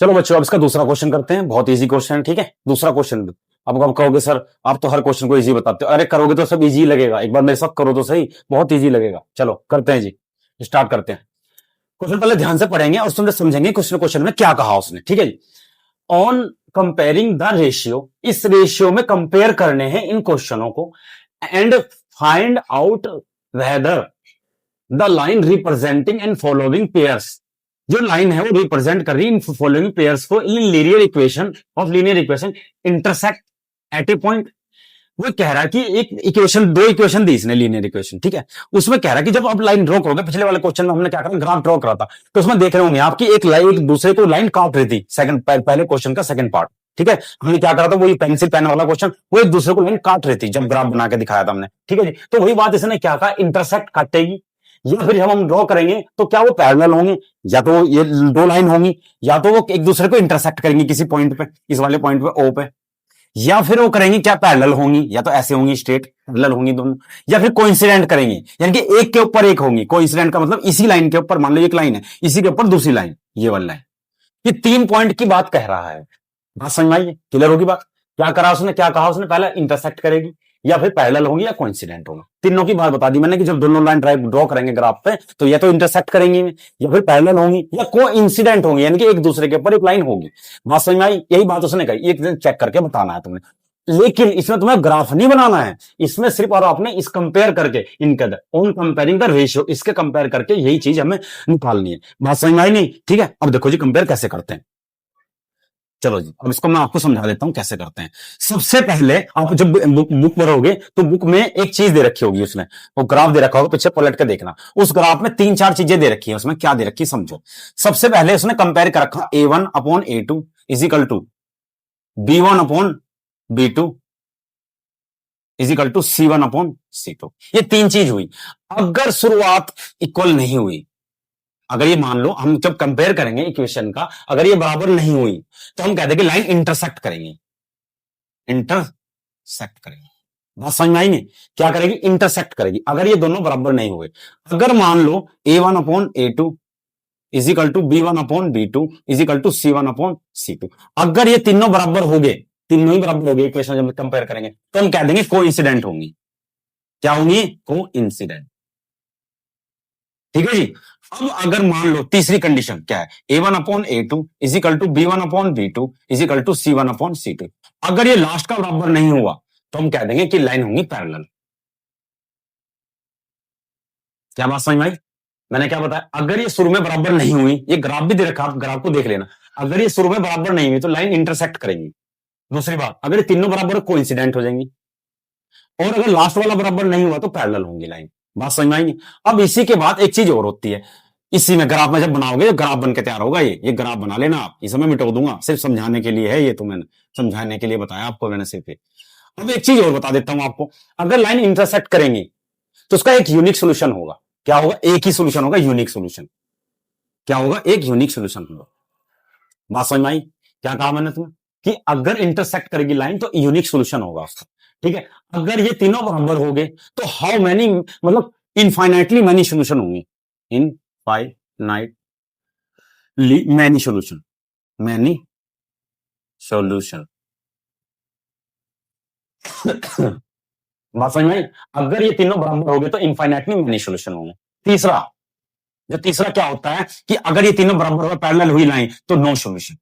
चलो बच्चों अब इसका दूसरा क्वेश्चन करते हैं। बहुत इजी क्वेश्चन है, ठीक है। दूसरा क्वेश्चन अब कहोगे सर आप तो हर क्वेश्चन को इजी बताते हो। अरे करोगे तो सब इजी लगेगा, एक बार मेरे साथ करो तो सही, बहुत इजी लगेगा। चलो करते हैं जी, स्टार्ट करते हैं। क्वेश्चन पहले ध्यान से पढ़ेंगे और उसमें समझेंगे क्वेश्चन में क्या कहा उसने, ठीक है जी। ऑन कंपेयरिंग द रेशियो, इस रेशियो में कंपेयर करने हैं इन क्वेश्चनों को, and find out whether the line representing in following pairs, जो लाइन है वो रिप्रेजेंट कर रही है इन फॉलोइंग पेयर्स को इन linear equation intersect at a point. वो कह रहा है कि एक इक्वेशन, दो इक्वेशन दी इसने लीनियर इक्वेशन, ठीक है। उसमें कह रहा है कि जब आप लाइन ड्रॉ करोगे, पिछले वाले क्वेश्चन में हमने क्या करा, ग्राफ ड्रॉ करा था, तो उसमें देख रहे होंगे आपकी एक लाइन एक दूसरे को लाइन काट रही थी, पहले क्वेश्चन का सेकंड पार्ट, ठीक है। हमने क्या करा था, वही पेंसिल पेन वाला क्वेश्चन, वो एक दूसरे को लाइन काट रही थी जब ग्राफ बना के दिखाया था हमने, ठीक है जी। तो वही बात इसने क्या कहा, इंटरसेक्ट काटेगी, या फिर हम ड्रॉ करेंगे तो क्या वो पैरेलल होंगे, या तो ये दो लाइन होंगी, या तो वो एक दूसरे को इंटरसेक्ट करेंगी किसी पॉइंट पे, इस वाले पॉइंट पे ओ पे, या फिर वो करेंगी क्या पैरेलल होंगी, या तो ऐसे होंगी स्ट्रेट पैरेलल होंगी दोनों, या फिर कोइंसिडेंट करेंगी, यानी कि एक के ऊपर एक होंगी। कोइंसिडेंट का मतलब इसी लाइन के ऊपर, मान लो एक लाइन है, इसी के ऊपर दूसरी लाइन, ये वाली लाइन। ये 3 पॉइंट की बात कह रहा है। बात समझ में आई, क्लियर होगी बात। क्या करा उसने, क्या कहा उसने, पहले इंटरसेक्ट करेगी, या फिर पैरेलल होंगी, या कोइंसिडेंट होगा। तीनों की बात बता दी मैंने कि जब दोनों लाइन ड्रॉ करेंगे ग्राफ पे, तो या तो इंटरसेक्ट करेंगी, या फिर पैरेलल होंगी, या कोइंसिडेंट होंगी, यानी कि एक दूसरे के ऊपर एक लाइन होगी। बात समझ में आई, यही बात उसने कही, एक दिन चेक करके बताना है तुमने। लेकिन इसमें तुम्हें ग्राफ नहीं बनाना है, इसमें सिर्फ और आपने इस कंपेयर करके इनके ऑन कंपेयरिंग द रेशियो, इसके कंपेयर करके यही चीज हमें निकालनी है। बात समझ में आई नहीं, ठीक है। अब देखो जी कंपेयर कैसे करते हैं। चलो जी अब इसको मैं आपको समझा देता हूं कैसे करते हैं। सबसे पहले आप जब बुक भरोगे तो बुक में एक चीज दे रखी होगी, उसमें वो ग्राफ दे रखा होगा, पीछे पलट के देखना। उस ग्राफ में 3-4 चीजें दे रखी है, उसमें क्या दे रखी है समझो। सबसे पहले उसने कंपेयर कर रखा A1 upon A2 equal to B1 upon B2 equal to C1 upon C2। ये 3 चीज हुई। अगर शुरुआत इक्वल नहीं हुई, अगर ये मान लो हम जब कंपेयर करेंगे इक्वेशन का, अगर ये बराबर नहीं हुई, तो हम कहते हैं कि लाइन इंटरसेक्ट करेंगे, इंटरसेक्ट करेंगे। बात समझ में आई नहीं, क्या करेगी, इंटरसेक्ट करेगी, अगर ये दोनों बराबर नहीं हुए। अगर मान लो A1 upon A2 equal to B1 upon B2 equal to C1 upon C2, अगर ये तीनों बराबर हो गए, तीनों ही बराबर हो गए इक्वेशन जब कंपेयर करेंगे, तो हम कह देंगे कोइंसिडेंट होंगी। क्या होंगी, कोइंसिडेंट, ठीक है जी। अब अगर मान लो तीसरी कंडीशन क्या है, A1 upon A2 equal to B1 upon B2 equal to C1 upon C2, अगर ये लास्ट का बराबर नहीं हुआ, तो हम कह देंगे कि लाइन होंगी पैरेलल। क्या बात समझ में आई, मैंने क्या बताया, अगर ये शुरू में बराबर नहीं हुई, ये ग्राफ भी दे रखा, आप ग्राफ को देख लेना, अगर ये शुरू में बराबर नहीं हुई तो लाइन इंटरसेक्ट करेंगी। दूसरी बात, अगर ये तीनों बराबर कोइंसिडेंट हो जाएंगी, और अगर लास्ट वाला बराबर नहीं हुआ तो पैरेलल होंगी लाइन। बात समझ में आई नहीं। अब इसी के बाद एक चीज और होती है, इसी में ग्राफ में जब बनाओगे, ग्राफ बन के तैयार होगा, ये ग्राफ बना लेना आप, इसे मैं मिटा दूंगा, सिर्फ समझाने के लिए है ये, तो मैंने समझाने के लिए बताया आपको मैंने सिर्फ। अब एक चीज और बता देता हूं आपको, अगर लाइन इंटरसेक्ट करेंगी तो उसका एक यूनिक सोल्यूशन होगा। क्या होगा, एक ही सोल्यूशन होगा, यूनिक सोल्यूशन। क्या होगा, एक यूनिक सोल्यूशन होगा। बात समझ में आई, क्या कहा मैंने तुम्हें कि अगर इंटरसेक्ट करेगी लाइन तो यूनिक सोल्यूशन होगा उसका, ठीक है। अगर ये तीनों बराबर हो गए तो हाउ मैनी, मतलब इनफाइनाइटली मैनी सोल्यूशन होंगे, infinitely many solution, many solution. बात समझ में आई, अगर ये तीनों बराबर हो गए तो इनफाइनाइटली मैनी सोल्यूशन होंगे। तीसरा, जो तीसरा क्या होता है कि अगर ये तीनों बराबर हो, पैरेलल हुई लाइन, तो नो सोल्यूशन।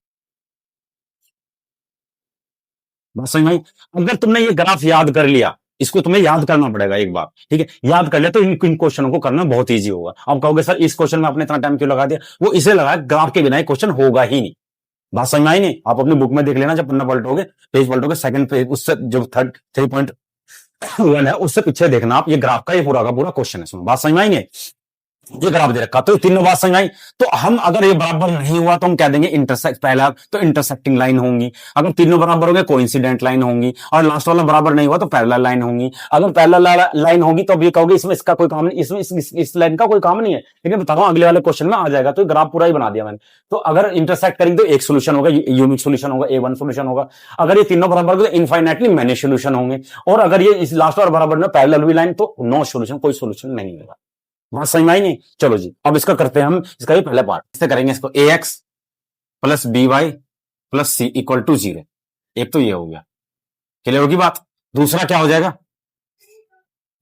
बात समझ में आई। अगर तुमने ये ग्राफ याद कर लिया, इसको तुम्हें याद करना पड़ेगा एक बार, ठीक है, याद कर लिया तो इन क्वेश्चनों को करना बहुत इजी होगा। आप कहोगे सर इस क्वेश्चन में आपने इतना टाइम क्यों लगा दिया, वो इसलिए लगा, ग्राफ के बिना क्वेश्चन होगा ही नहीं। बात समझ में आई नहीं, आप अपनी बुक में देख लेना, जब पन्ना पलटोगे, पेज पलटोगे, सेकंड पेज, उससे जो 3.1 है उससे पीछे देखना आप, ये ग्राफ का ये पूरा का पूरा क्वेश्चन है। बात समझ में आई नहीं, ये ग्राफ दे रखा, तो तीनों बात समझ आई। तो हम अगर ये बराबर नहीं हुआ तो हम कह देंगे इंटरसेक्ट, पहला तो इंटरसेक्टिंग लाइन होंगी, अगर तीनों बराबर हो गए कोइंसिडेंट लाइन होंगी, और लास्ट वाला बराबर नहीं हुआ तो पैरेलल लाइन होंगी। अगर पैरेलल लाइन होगी तो अब ये कहोगे इसमें इसका कोई काम नहीं, इसमें इस लाइन का कोई काम नहीं है, लेकिन बता रहा हूं अगले वाले क्वेश्चन में आ जाएगा, तो ग्राफ पूरा ही बना दिया मैंने। तो अगर इंटरसेक्ट करेंगे तो एक सोल्यूशन होगा, यूनिक सोल्यूशन होगा, A1 सोल्यूशन होगा। अगर ये तीनों बराबर हो तो इनफाइनाइटली मैनी सोल्यूशन होंगे, और अगर ये इस लास्ट वाला बराबर में पैरेलल हुई लाइन तो नो सोल्यूशन, कोई सोल्यूशन नहीं होगा। बात समझ में आई नहीं। चलो जी अब इसका करते हैं हम, इसका भी पहले पार्ट, इससे करेंगे इसको AX plus B Y plus C equal to 0। एक तो ये हो गया, क्लियर होगी बात। दूसरा क्या हो जाएगा,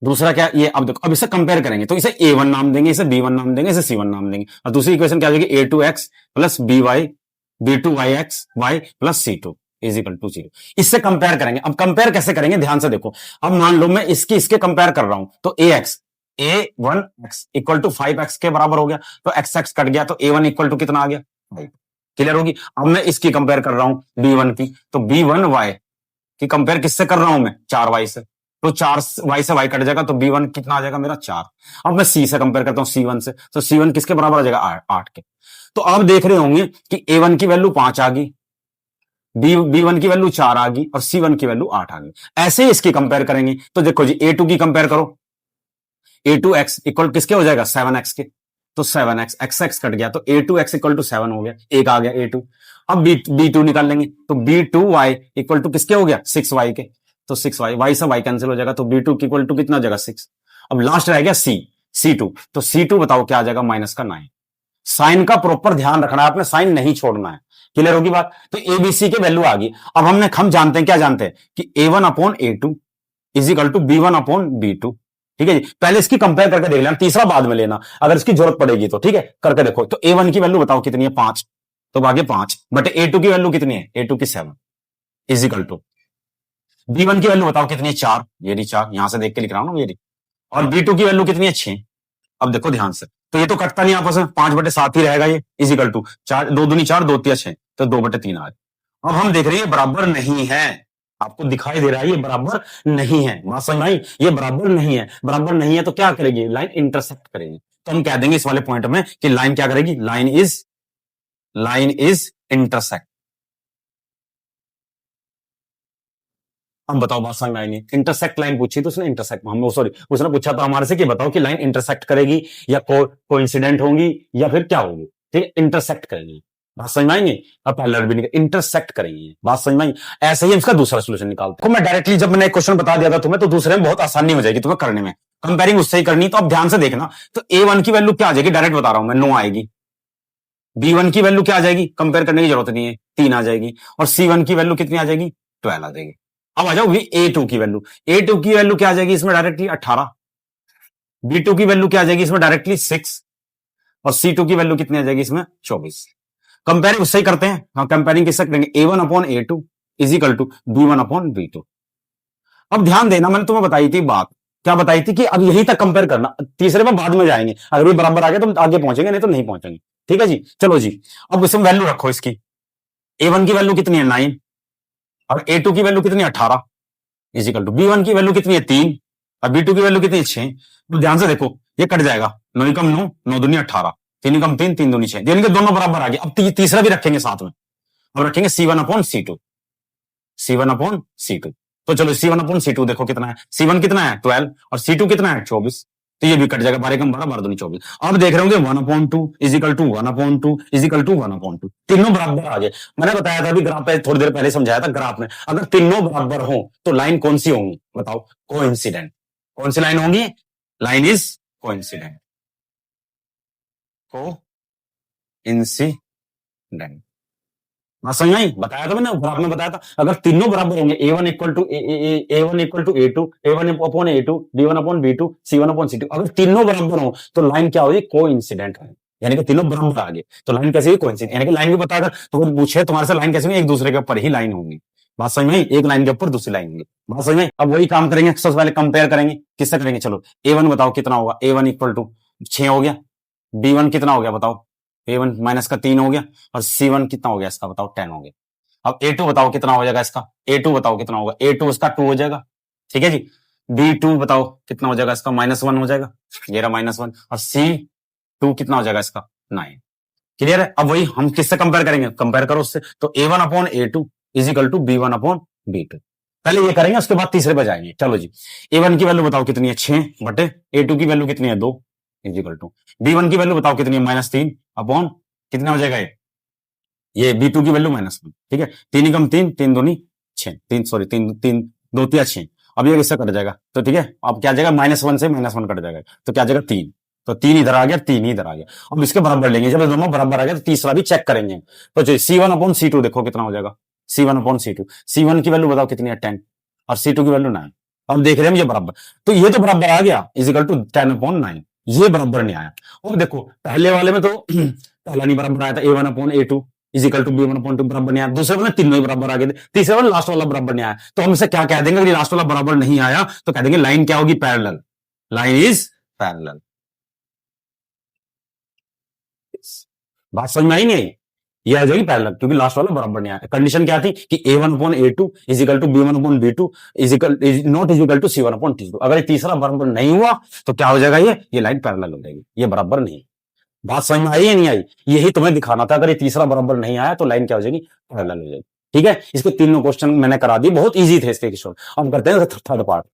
दूसरा क्या, ये अब देखो, अब इसे कंपेयर करेंगे तो इसे a1 नाम देंगे, इसे b1 नाम देंगे, इसे c1 नाम देंगे, और दूसरी इक्वेशन क्या हो जाएगी, a2x plus b2yx y plus c2 is equal to 0। इससे कंपेयर करेंगे। अब कंपेयर कैसे करेंगे, ध्यान से देखो। अब मान लो मैं इसके कंपेयर कर रहा हूं, तो a1x इक्वल टू 5x के बराबर हो गया, तो x कट गया, तो a1 इक्वल टू कितना आ गया, 5। क्लियर होगी। अब मैं इसकी कंपेयर कर रहा हूं b1 की, तो b1y की कंपेयर किससे कर रहा हूं मैं, 4y से, तो 4y से y कट जाएगा, तो b1 कितना आ जाएगा मेरा 4। अब मैं c से कंपेयर करता हूं c1 से, तो c1 किसके बराबर आ जाएगा, 8 के। तो आप देख रहे होंगे कि a1 की वैल्यू 5 आ गई, b1 की वैल्यू 4 आ गई, और c1 की वैल्यू 8 आ गई। ऐसे ही इसकी कंपेयर करेंगे, तो देखो जी a2 की कंपेयर करो, a2x इक्वल किसके हो जाएगा, 7x के, तो 7x x कट गया, तो a2x इक्वल टू 7 हो गया, एक आ गया a2। अब b2 निकाल लेंगे, तो b2y इक्वल टू किसके हो गया, 6y के, तो 6y, y से y कैंसिल हो जाएगा, तो b2 इक्वल टू कितना हो जाएगा, 6। अब लास्ट रह गया c2, तो c2 बताओ क्या आ जाएगा, -9। साइन का प्रॉपर ध्यान रखना है आपने, साइन नहीं छोड़ना है। क्लियर होगी बात। तो एबीसी के वैल्यू आ गई। अब हम जानते हैं, क्या जानते हैं कि a1 upon a2 is equal to b1 upon b2। ठीक है जी, पहले इसकी कंपेयर करके देख लेना, तीसरा बाद में लेना अगर इसकी जरूरत पड़ेगी तो। ठीक है, करके देखो। तो a1 की वैल्यू बताओ कितनी है, 5, तो आगे 5 बट a2 की वैल्यू कितनी है, a2 की 7 इज इक्वल टू b1 की वैल्यू बताओ कितनी है, 4, ये रही 4, यहां से देख के लिख रहा हूं ना, ये रही। और b2 की वैल्यू कितनी है, 6। अब देखो ध्यान से, तो ये तो कटता नहीं आपस में, 5/7 ही रहेगा ये, इज इक्वल टू 4, 2 दूनी 4, 2 तिया 6, तो 2/3 आ गया। अब हम देख रहे हैं बराबर नहीं है, आपको दिखाई दे रहा है ये बराबर नहीं है, बात समझ आई, ये बराबर नहीं है। बराबर नहीं है तो क्या करेगी, लाइन इंटरसेक्ट करेगी। तो हम कह देंगे इस वाले पॉइंट में कि लाइन क्या करेगी, लाइन इज इंटरसेक्ट। अब बताओ, बात समझ में आई नहीं, इंटरसेक्ट लाइन पूछी तो उसने इंटरसेक्ट, हम सॉरी उसने पूछा था हमारे से कि बताओ कि लाइन इंटरसेक्ट करेगी या कोइंसिडेंट होंगी या फिर क्या होगी। ठीक है, इंटरसेक्ट करेगी, बात समझ में आएंगे। अब पैरेलल भी नहीं, इंटरसेक्ट करेंगे, बात समझ में आई। ऐसे ही हम इसका दूसरा सोल्यूशन निकालते हैं। मैं डायरेक्टली जब मैंने एक क्वेश्चन बता दिया था तुम्हें, तो दूसरे में बहुत आसानी हो जाएगी तुम्हें करने में, कंपेयरिंग उससे ही करनी। तो अब ध्यान से देखना, तो a1 की वैल्यू क्या आ जाएगी, डायरेक्ट बता रहा हूं मैं, 9 आएगी। b1 की वैल्यू क्या आ जाएगी, कंपेयर करने की जरूरत नहीं है, 3 आ जाएगी। और c1 की वैल्यू कितनी आ जाएगी, 12 आ जाएगी। अब आ जाओ a2 की वैल्यू, a2 की वैल्यू क्या आ जाएगी इसमें, डायरेक्टली 18। b2 की वैल्यू क्या आ जाएगी इसमें, डायरेक्टली 6। और c2 की वैल्यू कितनी आ जाएगी इसमें, 24। कंपेयरिंग उससे ही करते हैं, हाँ कंपेयरिंग किससे करेंगे, a1 upon a2 is equal to b1 upon b2। अब ध्यान देना, मैंने तुम्हें बताई थी बात, क्या बताई थी कि अब यहीं तक कंपेयर करना, तीसरे में बाद में जाएंगे, अगर भी बराबर आ गया तो आगे पहुंचेंगे, नहीं तो नहीं पहुंचेंगे। ठीक है जी, चलो जी। अब इसमें वैल्यू रखो इसकी, a1 की वैल्यू कितनी है, 9, और a2 की वैल्यू कितनी है, 18 इज इक्वल टू b1 की वैल्यू कितनी है, 3, और b2 की वैल्यू कितनी है, 6। तो ध्यान से देखो, ये कट जाएगा, 9 कम 9, 9 दूनी 18, 3 कम 3, 3 दूनी 6, यानी कि दोनों बराबर आ गए। अब तीसरा भी रखेंगे साथ में, अब रखेंगे c1 upon c2, c1 upon c2। तो चलो c1 अपॉन c2 देखो कितना है, c1 कितना है 12 और c2 कितना है 24, तो ये भी कट जाएगा, 12 कम 12, 12 दूनी 24। अब देख रहे होंगे 1/2 is equal to 1/2 is equal to 1/2, तीनों बराबर आ गए। मैंने बताया था अभी ग्राफ पे, थोड़ी देर पहले समझाया था ग्राफ में, अगर तीनों बराबर हो तो लाइन कौन सी होंगी, बताओ, कोइंसिडेंट। कौन सी लाइन होंगी, लाइन इज कोइंसिडेंट, कोइंसिडेंट। हाँ समझ आई, बताया था मैंने, ग्राफ में बताया था, अगर तीनों बराबर होंगे, a1 equal to a1 equal to a2, a1 upon a2, b1 upon b2, c1 upon c2, अगर तीनों बराबर हो तो लाइन क्या होगी, कोइंसिडेंट है, यानी कि तीनों बराबर आ गए तो लाइन कैसे हुई, कोइंसिडेंट। यानी कि लाइन भी पता, अगर तो वो पूछे तुम्हारे से लाइन कैसे हुई, एक दूसरे के ऊपर ही लाइन होंगी, बात समझ में आई, एक लाइन के ऊपर दूसरी लाइन होगी, बात समझ में आई। अब वही काम करेंगे, सबसे पहले कंपेयर करेंगे, किससे करेंगे, चलो a1 बताओ कितना होगा, a1 इक्वल टू 6 हो गया, b1 कितना हो गया बताओ, a1 माइनस का 3 हो गया, और c1 कितना हो गया इसका बताओ, 10 हो गया। अब a2 बताओ कितना हो जाएगा इसका, a2 बताओ कितना होगा, a2 इसका 2 हो जाएगा। ठीक है जी, b2 बताओ कितना हो जाएगा इसका, -1 हो जाएगा, ये रहा -1, और c2 कितना हो जाएगा इसका, 9। क्लियर है। अब वही हम किससे कंपेयर करेंगे, कंपेयर करो उससे, तो a1 upon a2 is equal to b1 upon b2। पहले ये करेंगे, उसके बाद तीसरे पे जाएंगे। चलो जी, a1 की वैल्यू बताओ कितनी है, 6 बटे a2 की वैल्यू कितनी है, 2 इज इक्वल टू b1 की वैल्यू बताओ कितनी है, -3 अपॉन कितना हो जाएगा ये b2 की वैल्यू -1। ठीक है, 3 कम 3, 3 दूनी 6, 3 सॉरी 3 3 2 तिया 6। अब ये किससे कट जाएगा, तो ठीक है, अब क्या जाएगा, -1 से -1 कट जाएगा, तो क्या जाएगा 3। तो 3 इधर आ गया, 3 इधर आ गया। अब इसके बराबर लेंगे, जब ये दोनों बराबर आ गया तो तीसरा भी चेक करेंगे। तो C1/C2 देखो कितना हो जाएगा, C1/C2। C1 की वैल्यू बताओ कितनी है, 10, और C2 की वैल्यू 9। अब देख रहे हैं ये बराबर, तो ये तो बराबर आ गया, इजिकल टू 10/9। ये बराबर नहीं आया। और देखो पहले वाले में तो पहला नहीं बराबर आया था, A1/A2 इजिकल टू B1/2 बराबर नहीं आया। दूसरे वाले तीनों ही बराबर आ गए थे, तीसरे वाले लास्ट वाला बराबर नहीं आया। तो हम इसे क्या कह देंगे, अगर लास्ट वाला बराबर नहीं आया तो कह देंगे लाइन क्या होगी, पैरेलल। Line is parallel. बात समझ में आई नहीं आई? ये आ जाएगी पैरेलल, क्योंकि लास्ट वाला बराबर नहीं आया। कंडीशन क्या थी कि A1/A2 equal to B1/B2 equal not equal to C1/T2। अगर ये तीसरा बराबर नहीं हुआ तो क्या हो जाएगा, ये लाइन पैरेलल हो जाएगी, ये बराबर नहीं। बात समझ में आई या नहीं आई? यही तुम्हें दिखाना था, अगर ये तीसरा बराबर नहीं आया तो लाइन क्या हो जाएगी, पैरेलल हो जाएगी। ठीक है, इसके तीनों क्वेश्चन मैंने करा दिए, बहुत इजी थे इसके क्वेश्चन। अब करते हैं थर्ड पार्ट।